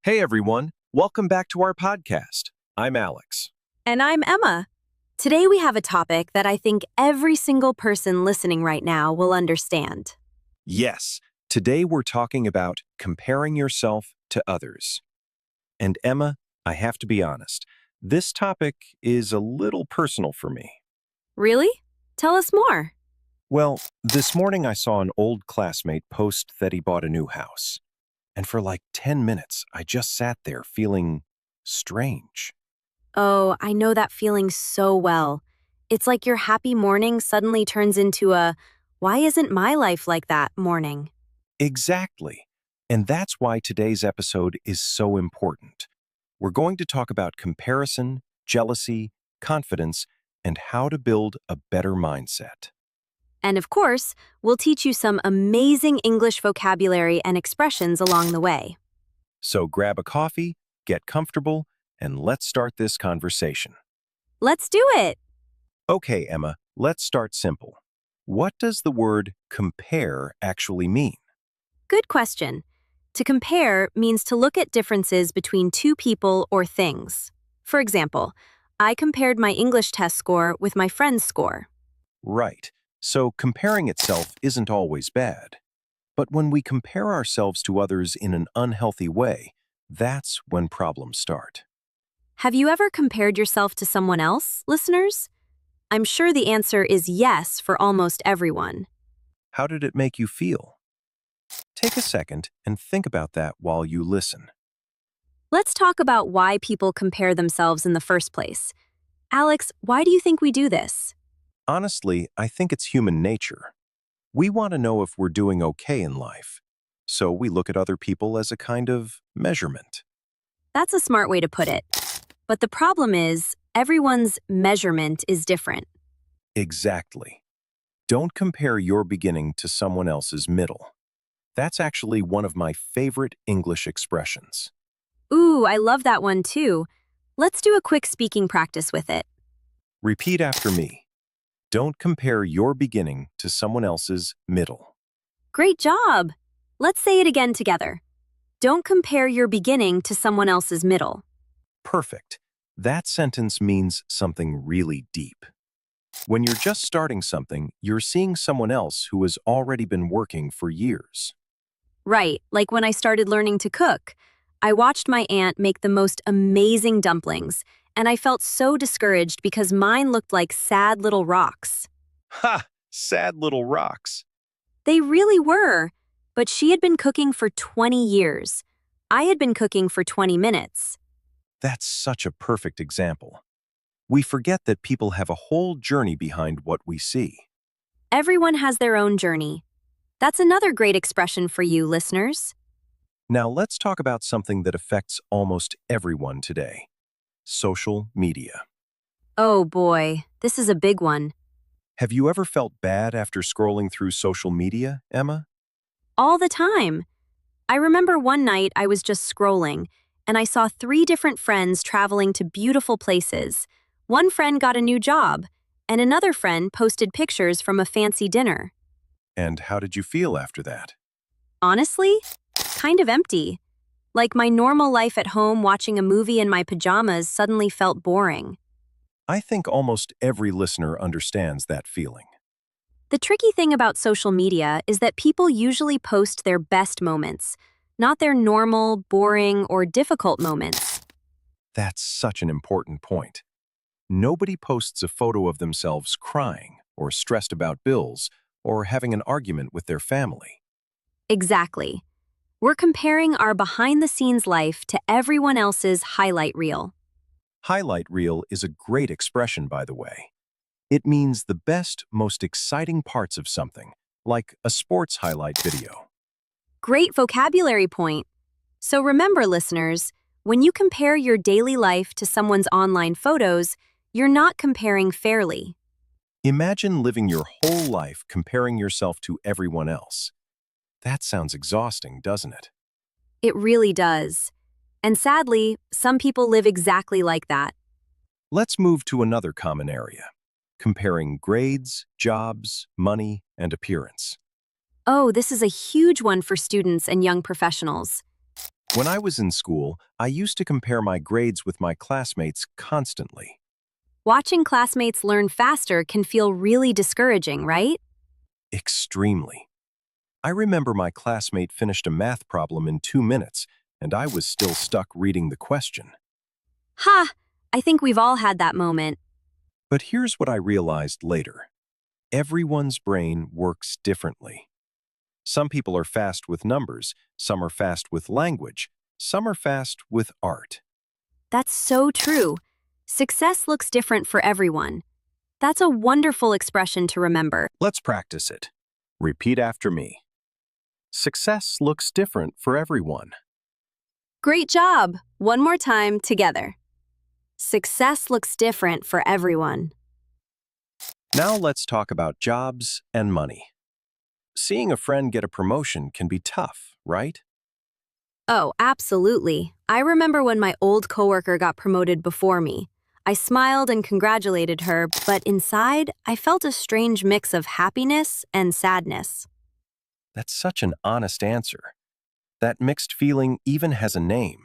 Hey everyone, welcome back to our podcast. I'm Alex. And I'm Emma. Today we have a topic that I think every single person listening right now will understand. Yes, today we're talking about comparing yourself to others. And Emma, I have to be honest, this topic is a little personal for me. Really? Tell us more. Well, this morning I saw an old classmate post that he bought a new house. And for like 10 minutes, I just sat there feeling strange. Oh, I know that feeling so well. It's like your happy morning suddenly turns into a, why isn't my life like that morning? Exactly. And that's why today's episode is so important. We're going to talk about comparison, jealousy, confidence, and how to build a better mindset. And of course, we'll teach you some amazing English vocabulary and expressions along the way. So grab a coffee, get comfortable, and let's start this conversation. Let's do it! Okay, Emma, let's start simple. What does the word compare actually mean? Good question. To compare means to look at differences between two people or things. For example, I compared my English test score with my friend's score. Right. So comparing itself isn't always bad. But when we compare ourselves to others in an unhealthy way, that's when problems start. Have you ever compared yourself to someone else, listeners? I'm sure the answer is yes for almost everyone. How did it make you feel? Take a second and think about that while you listen. Let's talk about why people compare themselves in the first place. Alex, why do you think we do this? Honestly, I think it's human nature. We want to know if we're doing okay in life. So we look at other people as a kind of measurement. That's a smart way to put it. But the problem is, everyone's measurement is different. Exactly. Don't compare your beginning to someone else's middle. That's actually one of my favorite English expressions. Ooh, I love that one too. Let's do a quick speaking practice with it. Repeat after me. Don't compare your beginning to someone else's middle. Great job! Let's say it again together. Don't compare your beginning to someone else's middle. Perfect. That sentence means something really deep. When you're just starting something, you're seeing someone else who has already been working for years. Right, like when I started learning to cook. I watched my aunt make the most amazing dumplings, and I felt so discouraged because mine looked like sad little rocks. Ha! Sad little rocks. They really were, but she had been cooking for 20 years. I had been cooking for 20 minutes. That's such a perfect example. We forget that people have a whole journey behind what we see. Everyone has their own journey. That's another great expression for you, listeners. Now let's talk about something that affects almost everyone today. Social media. Oh boy, this is a big one. Have you ever felt bad after scrolling through social media, Emma? All the time. I remember one night I was just scrolling, and I saw 3 different friends traveling to beautiful places. One friend got a new job, and another friend posted pictures from a fancy dinner. And how did you feel after that? Honestly, kind of empty. Like my normal life at home watching a movie in my pajamas suddenly felt boring. I think almost every listener understands that feeling. The tricky thing about social media is that people usually post their best moments, not their normal, boring, or difficult moments. That's such an important point. Nobody posts a photo of themselves crying or stressed about bills or having an argument with their family. Exactly. We're comparing our behind-the-scenes life to everyone else's highlight reel. Highlight reel is a great expression, by the way. It means the best, most exciting parts of something, like a sports highlight video. Great vocabulary point. So remember, listeners, when you compare your daily life to someone's online photos, you're not comparing fairly. Imagine living your whole life comparing yourself to everyone else. That sounds exhausting, doesn't it? It really does. And sadly, some people live exactly like that. Let's move to another common area, comparing grades, jobs, money, and appearance. Oh, this is a huge one for students and young professionals. When I was in school, I used to compare my grades with my classmates constantly. Watching classmates learn faster can feel really discouraging, right? Extremely. I remember my classmate finished a math problem in 2 minutes, and I was still stuck reading the question. Ha! I think we've all had that moment. But here's what I realized later. Everyone's brain works differently. Some people are fast with numbers, some are fast with language, some are fast with art. That's so true. Success looks different for everyone. That's a wonderful expression to remember. Let's practice it. Repeat after me. Success looks different for everyone. Great job! One more time together. Success looks different for everyone. Now let's talk about jobs and money. Seeing a friend get a promotion can be tough, right? Oh, absolutely. I remember when my old coworker got promoted before me. I smiled and congratulated her, but inside, I felt a strange mix of happiness and sadness. That's such an honest answer. That mixed feeling even has a name.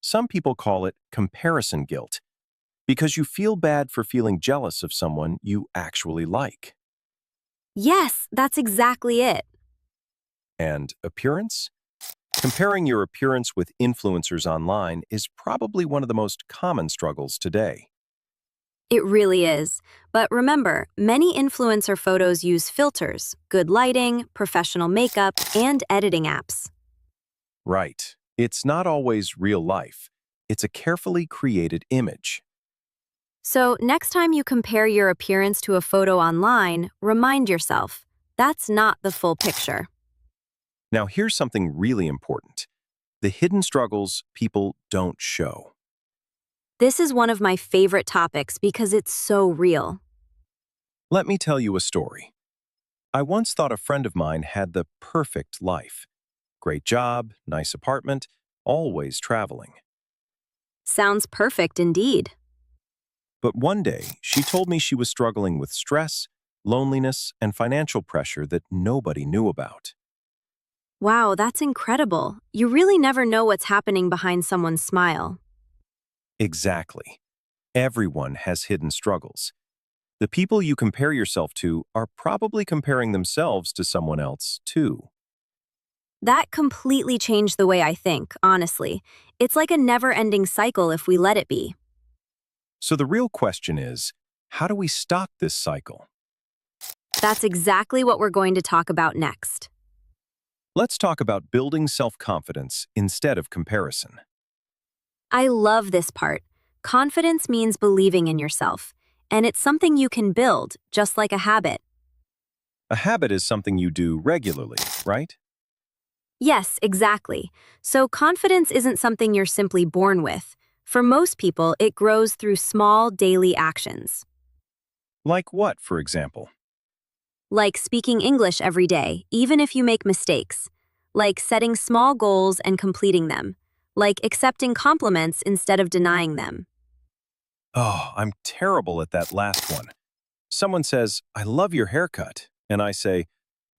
Some people call it comparison guilt, because you feel bad for feeling jealous of someone you actually like. Yes, that's exactly it. And appearance? Comparing your appearance with influencers online is probably one of the most common struggles today. It really is. But remember, many influencer photos use filters, good lighting, professional makeup, and editing apps. Right. It's not always real life. It's a carefully created image. So, next time you compare your appearance to a photo online, remind yourself that's not the full picture. Now, here's something really important. The hidden struggles people don't show. This is one of my favorite topics because it's so real. Let me tell you a story. I once thought a friend of mine had the perfect life. Great job, nice apartment, always traveling. Sounds perfect indeed. But one day, she told me she was struggling with stress, loneliness, and financial pressure that nobody knew about. Wow, that's incredible. You really never know what's happening behind someone's smile. Exactly. Everyone has hidden struggles. The people you compare yourself to are probably comparing themselves to someone else, too. That completely changed the way I think, honestly. It's like a never-ending cycle if we let it be. So the real question is, how do we stop this cycle? That's exactly what we're going to talk about next. Let's talk about building self-confidence instead of comparison. I love this part. Confidence means believing in yourself, and it's something you can build, just like a habit. A habit is something you do regularly, right? Yes, exactly. So confidence isn't something you're simply born with. For most people, it grows through small daily actions, Like what, for example? like speaking English every day, even if you make mistakes, like setting small goals and completing them, like accepting compliments instead of denying them. Oh, I'm terrible at that last one. Someone says, I love your haircut. And I say,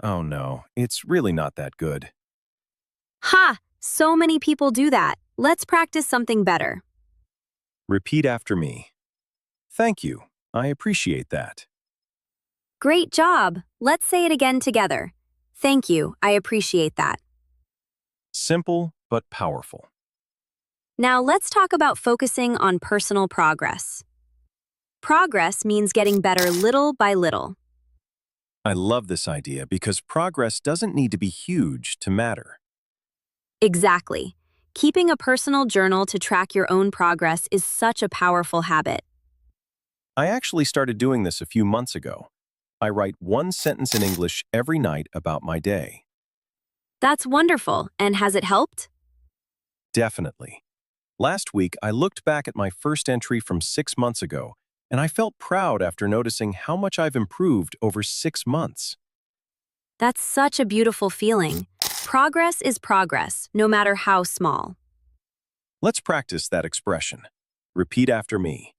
oh no, it's really not that good. Ha! So many people do that. Let's practice something better. Repeat after me. Thank you. I appreciate that. Great job! Let's say it again together. Thank you, I appreciate that. Simple but powerful. Now let's talk about focusing on personal progress. Progress means getting better little by little. I love this idea because progress doesn't need to be huge to matter. Exactly. Keeping a personal journal to track your own progress is such a powerful habit. I actually started doing this a few months ago. I write one sentence in English every night about my day. That's wonderful, and has it helped? Definitely. Last week, I looked back at my first entry from 6 months ago, and I felt proud after noticing how much I've improved over 6 months. That's such a beautiful feeling. Progress is progress, no matter how small. Let's practice that expression. Repeat after me.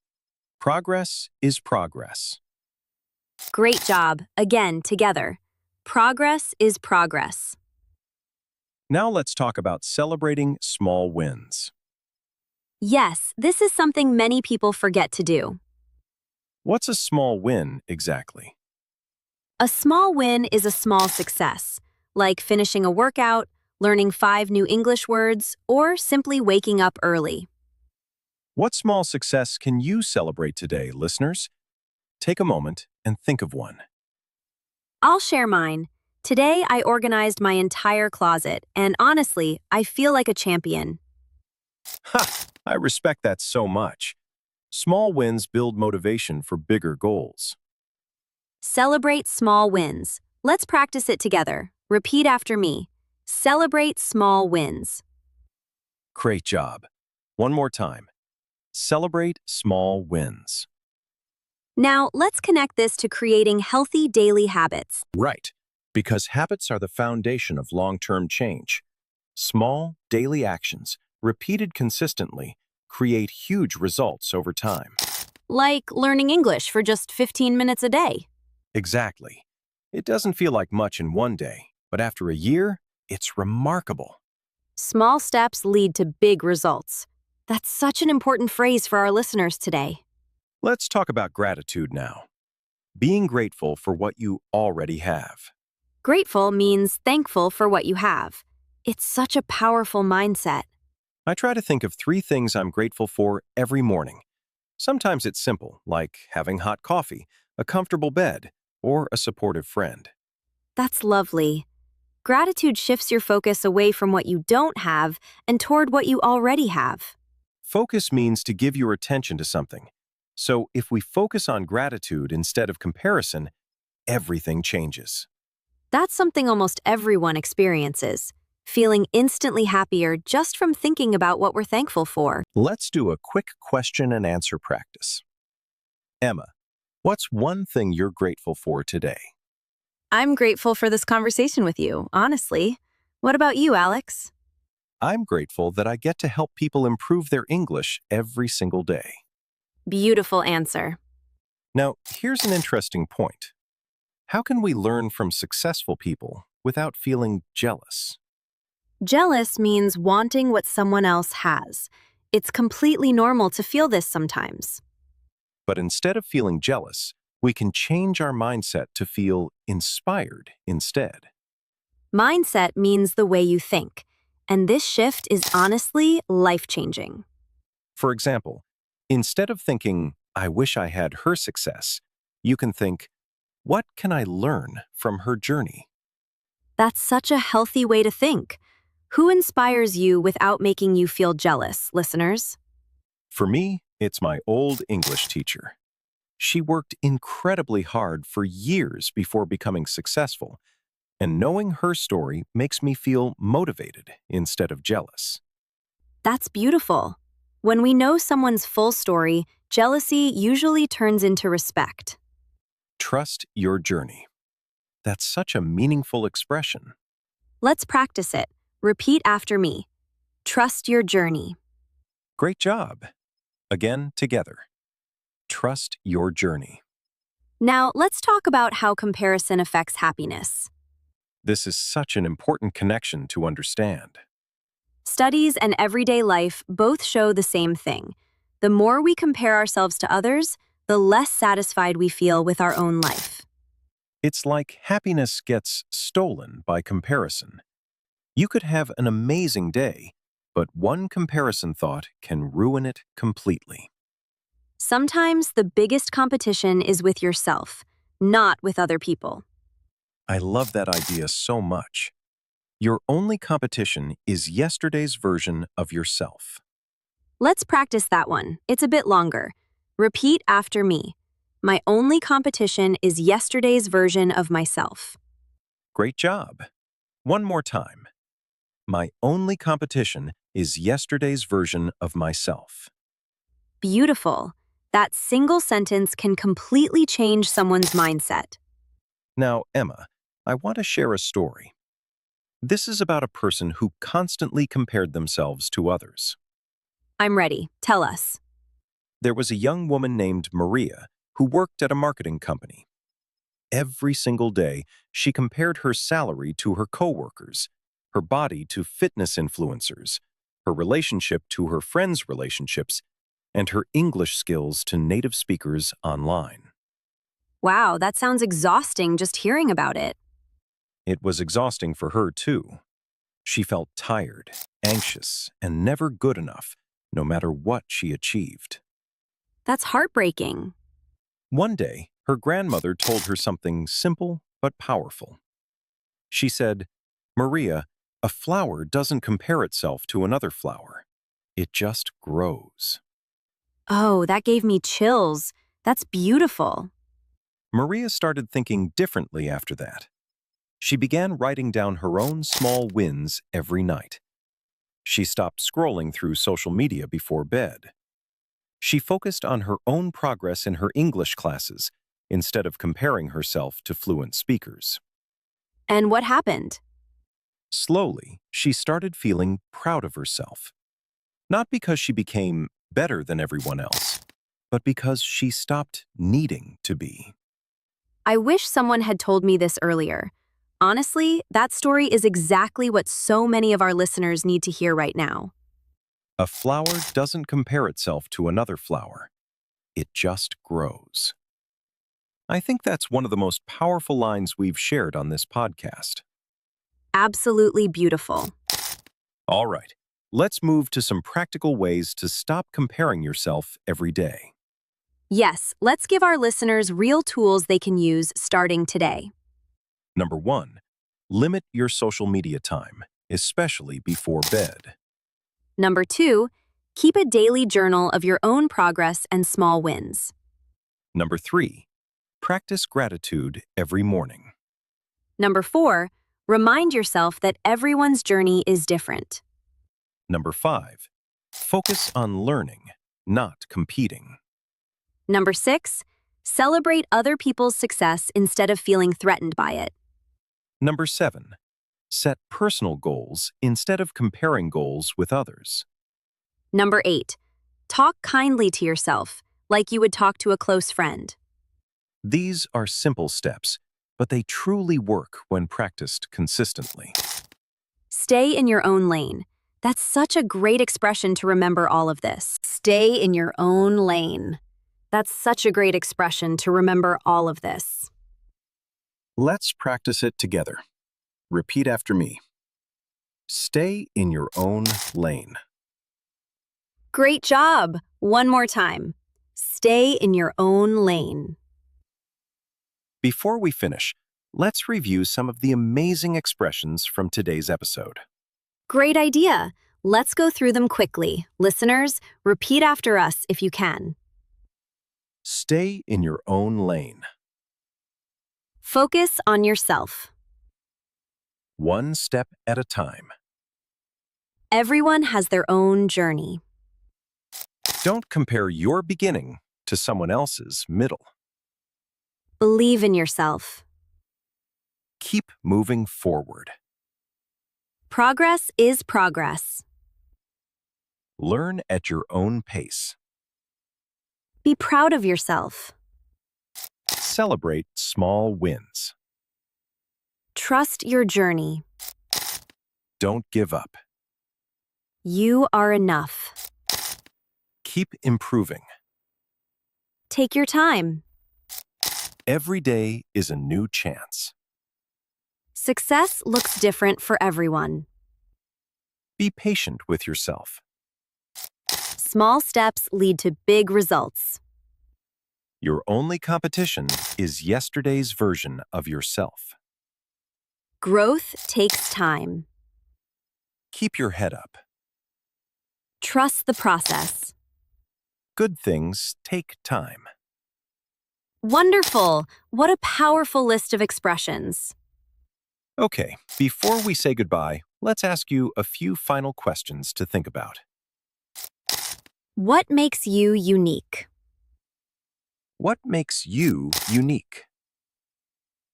Progress is progress. Great job. Again, together. Progress is progress. Now let's talk about celebrating small wins. Yes, this is something many people forget to do. What's a small win exactly? A small win is a small success, like finishing a workout, learning 5 new English words, or simply waking up early. What small success can you celebrate today, listeners? Take a moment and think of one. I'll share mine. Today, I organized my entire closet, and honestly, I feel like a champion. Ha! I respect that so much. Small wins build motivation for bigger goals. Celebrate small wins. Let's practice it together. Repeat after me. Celebrate small wins. Great job. One more time. Celebrate small wins. Now, let's connect this to creating healthy daily habits. Right, because habits are the foundation of long-term change. Small, daily actions, repeated consistently, create huge results over time. Like learning English for just 15 minutes a day. Exactly. It doesn't feel like much in one day, but after a year, it's remarkable. Small steps lead to big results. That's such an important phrase for our listeners today. Let's talk about gratitude now. Being grateful for what you already have. Grateful means thankful for what you have. It's such a powerful mindset. I try to think of 3 things I'm grateful for every morning. Sometimes it's simple, like having hot coffee, a comfortable bed, or a supportive friend. That's lovely. Gratitude shifts your focus away from what you don't have and toward what you already have. Focus means to give your attention to something. So if we focus on gratitude instead of comparison, everything changes. That's something almost everyone experiences, feeling instantly happier just from thinking about what we're thankful for. Let's do a quick question and answer practice. Emma, what's one thing you're grateful for today? I'm grateful for this conversation with you, honestly. What about you, Alex? I'm grateful that I get to help people improve their English every single day. Beautiful answer. Now, here's an interesting point. How can we learn from successful people without feeling jealous? Jealous means wanting what someone else has. It's completely normal to feel this sometimes. But instead of feeling jealous, we can change our mindset to feel inspired instead. Mindset means the way you think, and this shift is honestly life-changing. For example, instead of thinking, I wish I had her success, you can think, what can I learn from her journey? That's such a healthy way to think. Who inspires you without making you feel jealous, listeners? For me, it's my old English teacher. She worked incredibly hard for years before becoming successful, and knowing her story makes me feel motivated instead of jealous. That's beautiful. When we know someone's full story, jealousy usually turns into respect. Trust your journey. That's such a meaningful expression. Let's practice it. Repeat after me. Trust your journey. Great job. Again, together. Trust your journey. Now, let's talk about how comparison affects happiness. This is such an important connection to understand. Studies and everyday life both show the same thing. The more we compare ourselves to others, the less satisfied we feel with our own life. It's like happiness gets stolen by comparison. You could have an amazing day, but one comparison thought can ruin it completely. Sometimes the biggest competition is with yourself, not with other people. I love that idea so much. Your only competition is yesterday's version of yourself. Let's practice that one. It's a bit longer. Repeat after me. My only competition is yesterday's version of myself. Great job. One more time. My only competition is yesterday's version of myself. Beautiful. That single sentence can completely change someone's mindset. Now, Emma, I want to share a story. This is about a person who constantly compared themselves to others. I'm ready. Tell us. There was a young woman named Maria who worked at a marketing company. Every single day, she compared her salary to her coworkers, her body to fitness influencers, her relationship to her friends' relationships, and her English skills to native speakers online. Wow, that sounds exhausting just hearing about it. It was exhausting for her, too. She felt tired, anxious, and never good enough, no matter what she achieved. That's heartbreaking. One day, her grandmother told her something simple but powerful. She said, "Maria, a flower doesn't compare itself to another flower. It just grows." Oh, that gave me chills. That's beautiful. Maria started thinking differently after that. She began writing down her own small wins every night. She stopped scrolling through social media before bed. She focused on her own progress in her English classes instead of comparing herself to fluent speakers. And what happened? Slowly, she started feeling proud of herself, not because she became better than everyone else, but because she stopped needing to be. I wish someone had told me this earlier. Honestly, that story is exactly what so many of our listeners need to hear right now. A flower doesn't compare itself to another flower. It just grows. I think that's one of the most powerful lines we've shared on this podcast. Absolutely beautiful. All right, let's move to some practical ways to stop comparing yourself every day. Yes, let's give our listeners real tools they can use starting today. Number 1, limit your social media time, especially before bed. Number 2, keep a daily journal of your own progress and small wins. Number 3, practice gratitude every morning. Number 4, remind yourself that everyone's journey is different. Number 5, focus on learning, not competing. Number 6, celebrate other people's success instead of feeling threatened by it. Number 7, set personal goals instead of comparing goals with others. Number 8, talk kindly to yourself, like you would talk to a close friend. These are simple steps, but they truly work when practiced consistently. Stay in your own lane. That's such a great expression to remember all of this. Stay in your own lane. That's such a great expression to remember all of this. Let's practice it together. Repeat after me. Stay in your own lane. Great job! One more time. Stay in your own lane. Before we finish, let's review some of the amazing expressions from today's episode. Great idea. Let's go through them quickly. Listeners, repeat after us if you can. Stay in your own lane. Focus on yourself. One step at a time. Everyone has their own journey. Don't compare your beginning to someone else's middle. Believe in yourself. Keep moving forward. Progress is progress. Learn at your own pace. Be proud of yourself. Celebrate small wins. Trust your journey. Don't give up. You are enough. Keep improving. Take your time. Every day is a new chance. Success looks different for everyone. Be patient with yourself. Small steps lead to big results. Your only competition is yesterday's version of yourself. Growth takes time. Keep your head up. Trust the process. Good things take time. Wonderful! What a powerful list of expressions. Okay, before we say goodbye, let's ask you a few final questions to think about. What makes you unique? What makes you unique?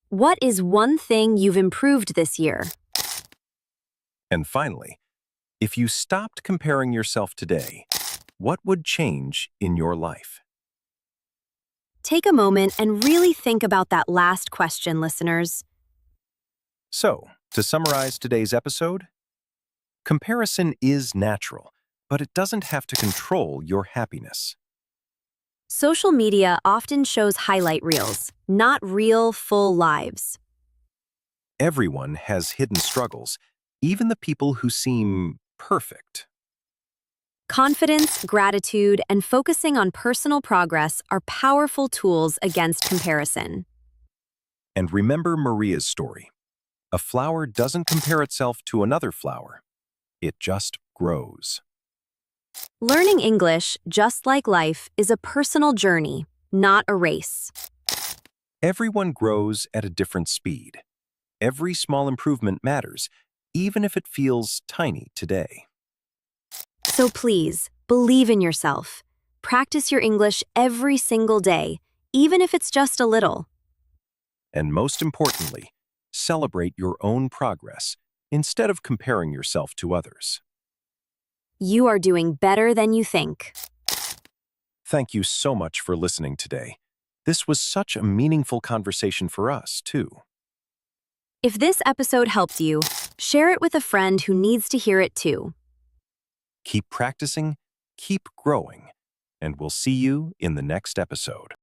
What is one thing you've improved this year? And finally, if you stopped comparing yourself today, what would change in your life? Take a moment and really think about that last question, listeners. So, To summarize today's episode, comparison is natural, but it doesn't have to control your happiness. Social media often shows highlight reels, not real, full lives. Everyone has hidden struggles, even the people who seem perfect. Confidence, gratitude, and focusing on personal progress are powerful tools against comparison. And remember Maria's story. A flower doesn't compare itself to another flower. It just grows. Learning English, just like life, is a personal journey, not a race. Everyone grows at a different speed. Every small improvement matters, even if it feels tiny today. So please, believe in yourself. Practice your English every single day, even if it's just a little. And most importantly, celebrate your own progress instead of comparing yourself to others. You are doing better than you think. Thank you so much for listening today. This was such a meaningful conversation for us, too. If this episode helped you, share it with a friend who needs to hear it too. Keep practicing, keep growing, and we'll see you in the next episode.